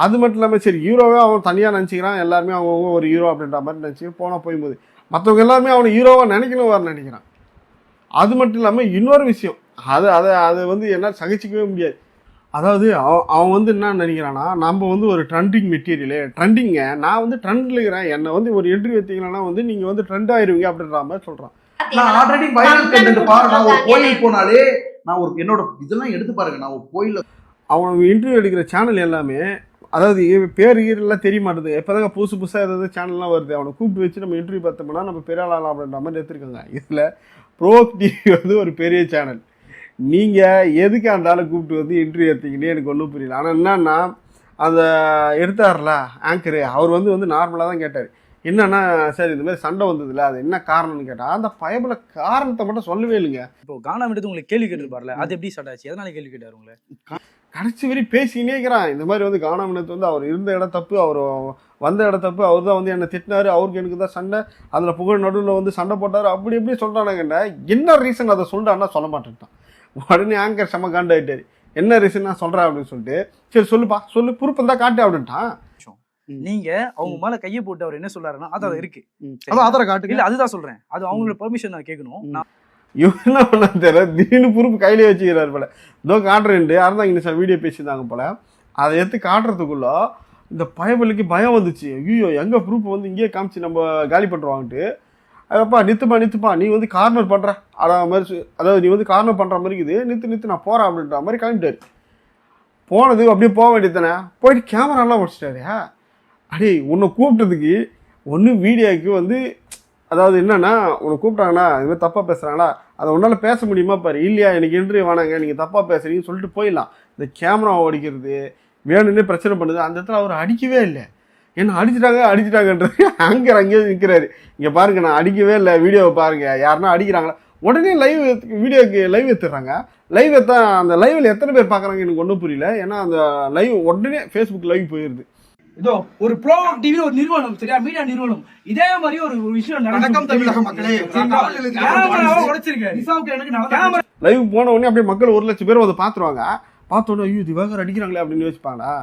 அது மட்டும் இல்லாமல் சரி ஹீரோவே அவன் தனியாக நினச்சிக்கிறான், எல்லாருமே அவங்க ஒரு ஹீரோ அப்படின்ற மாதிரி நினச்சி போனால் போகும்போது மற்றவங்க எல்லாருமே அவனை ஹீரோவாக நினைக்கணும் வர நினைக்கிறான். அது மட்டும் இல்லாமல் இன்னொரு விஷயம், அது வந்து என்ன சகிச்சிக்கவே முடியாது. அதாவது அவன் வந்து என்ன நினைக்கிறான்னா, நம்ம வந்து ஒரு ட்ரெண்டிங் மெட்டீரியலு, ட்ரெண்டிங்க, நான் வந்து ட்ரெண்டில் இருக்கிறேன், என்னை வந்து ஒரு இன்டர்வியூ எடுத்தீங்கன்னா வந்து நீங்கள் வந்து ட்ரெண்ட் ஆயிருவீங்க அப்படின்ற மாதிரி சொல்கிறான். நான் ஆல்ரெடி வைரல் கண்டென்ட் பாரு. நான் ஒரு கோயில் போனாலே நான் ஒரு என்னோட இதெல்லாம் எடுத்து பாருங்க. நான் ஒரு கோயில அவன் இன்டர்வியூ எடுக்கிற சேனல் எல்லாமே, அதாவது பேர் ஈரெல்லாம் தெரிய மாட்டேது. எப்போதாங்க புதுசாக ஏதாவது சேனல்லாம் வருது, அவனை கூப்பிட்டு வச்சு நம்ம இன்டர்வியூ பார்த்தோம்னா நம்ம பெரிய ஆளாம் அப்படின்ற மாதிரி எடுத்துருக்காங்க. இதில் ப்ரோ டிவி வந்து ஒரு பெரிய சேனல். நீங்கள் எதுக்கு அந்த ஆளை கூப்பிட்டு வந்து இன்டர்வியூ எடுத்தீங்கன்னு எனக்கு ஒன்றும் புரியல. ஆனால் என்னன்னா, அந்த எடுத்தார்ல ஆங்கரு, அவர் வந்து நார்மலாக தான் கேட்டார். என்னன்னா, சரி இந்த மாதிரி சண்டை வந்ததுல அது என்ன காரணம்னு கேட்டால், அந்த பயபுல காரணத்தை மட்டும் சொல்லவே இல்லைங்க. இப்போ கானா விடுத்து உங்களுக்கு கேள்வி கேட்டுருப்பார்ல, அது எப்படி ஸ்டார்ட் ஆச்சு, எதனால கேள்வி கேட்டார் உங்களை? கடைசி வரை பேசினே இருக்கிறான். இந்த மாதிரி வந்து கானா வினத்து வந்து அவர் இருந்த இடம் தப்பு, அவர் வந்த இடம் தப்பு, அவர் தான் வந்து என்னை திட்டினாரு, அவருக்கு எனக்கு தான் சண்டை, அதில் புகழ் நடுவில் வந்து சண்டை போட்டார், அப்படி எப்படி சொல்கிறானுங்கண்ட. என்ன ரீசன் அதை சொல்கிறான்னா சொல்ல மாட்டேன்ட்டான். உடனே ஆங்கர் செம்ம காண்டாயிட்டாரு. என்ன ரீசன் நான் சொல்கிறேன் அப்படின்னு சொல்லிட்டு, சரி சொல்லுப்பா சொல்லு, பொறுப்பு தான் காட்டு அப்படின்ட்டான். நீங்க அவங்க மேல கையை போட்டு அவர் என்ன சொல்றாருன்னா, அது இருக்கு, ஆதார காட்டு இல்ல அதுதான் சொல்றேன், அது அவங்களோட பெர்மிஷன் நான் கேட்கணும். இவன் என்ன பண்ண தெரியல, திடீர்னு பொறுப்பு கையிலே வச்சுக்கிறாரு போல. இதோ காட்டுறேன்ட்டு அறந்தாங்க வீடியோ பேசியிருந்தாங்க போல. அதை எடுத்து காட்டுறதுக்குள்ள இந்த பயபலிக்கு பயம் வந்துச்சு. ஐயோ எங்க ப்ரூஃப் வந்து இங்கேயே காமிச்சு நம்ம காலி பண்ணுவாங்கட்டு, அப்பா நித்துப்பா நீ வந்து கார்னர் பண்ற மாதிரி, அதாவது நீ வந்து கார்னர் பண்ற மாதிரி இருக்குது, நித்து நான் போறேன் அப்படின்ற மாதிரி கிளம்பிட்டாரு. போனது அப்படியே போக வேண்டியது தானே, போயிட்டு கேமராலாம் உடச்சிட்டாரு. அடே உன்னை கூப்பிட்டதுக்கு ஒன்று வீடியோக்கு வந்து, அதாவது என்னன்னா உன்னை கூப்பிட்டாங்கன்னா இது மாதிரி தப்பாக பேசுகிறாங்களா, அதை உன்னால் பேச முடியுமா பாரு, இல்லையா எனக்கு இன்டர்வியூ வேணாங்க நீங்கள் தப்பாக பேசுகிறீங்கன்னு சொல்லிட்டு போயிடலாம். இந்த கேமராவை அடிக்கிறது வேணும்னே பிரச்சனை பண்ணுது. அந்த இடத்துல அவர் அடிக்கவே இல்லை. என்ன அடிச்சிட்டாங்கன்றது ஆங்கர் அங்கேயே நிற்கிறாரு. இங்கே பாருங்க நான் அடிக்கவே இல்லை, வீடியோவை பாருங்க, யாருன்னா அடிக்கிறாங்களா, உடனே வீடியோக்கு லைவ் எடுத்துடுறாங்க. லைவ் எடுத்தா அந்த லைவில் எத்தனை பேர் பார்க்குறாங்க எனக்கு ஒன்றும் புரியல. ஏன்னா அந்த லைவ் உடனே ஃபேஸ்புக் லைவ் போயிடுது. இதோ ஒரு ப்ரோ டிவி ஒரு நிறுவனம், சரியா, மீடியா நிறுவனம், இதே மாதிரி ஒரு விஷயம் வணக்கம் தமிழக மக்களே, லைவ் போன உடனே அப்படியே மக்கள் 1 லட்சம் பேர் வந்து பார்த்துருவாங்க. பார்த்தோன்னே ஐயோ திவாகர் அடிக்கிறாங்களே அப்படின்னு யோசிப்பாங்களா.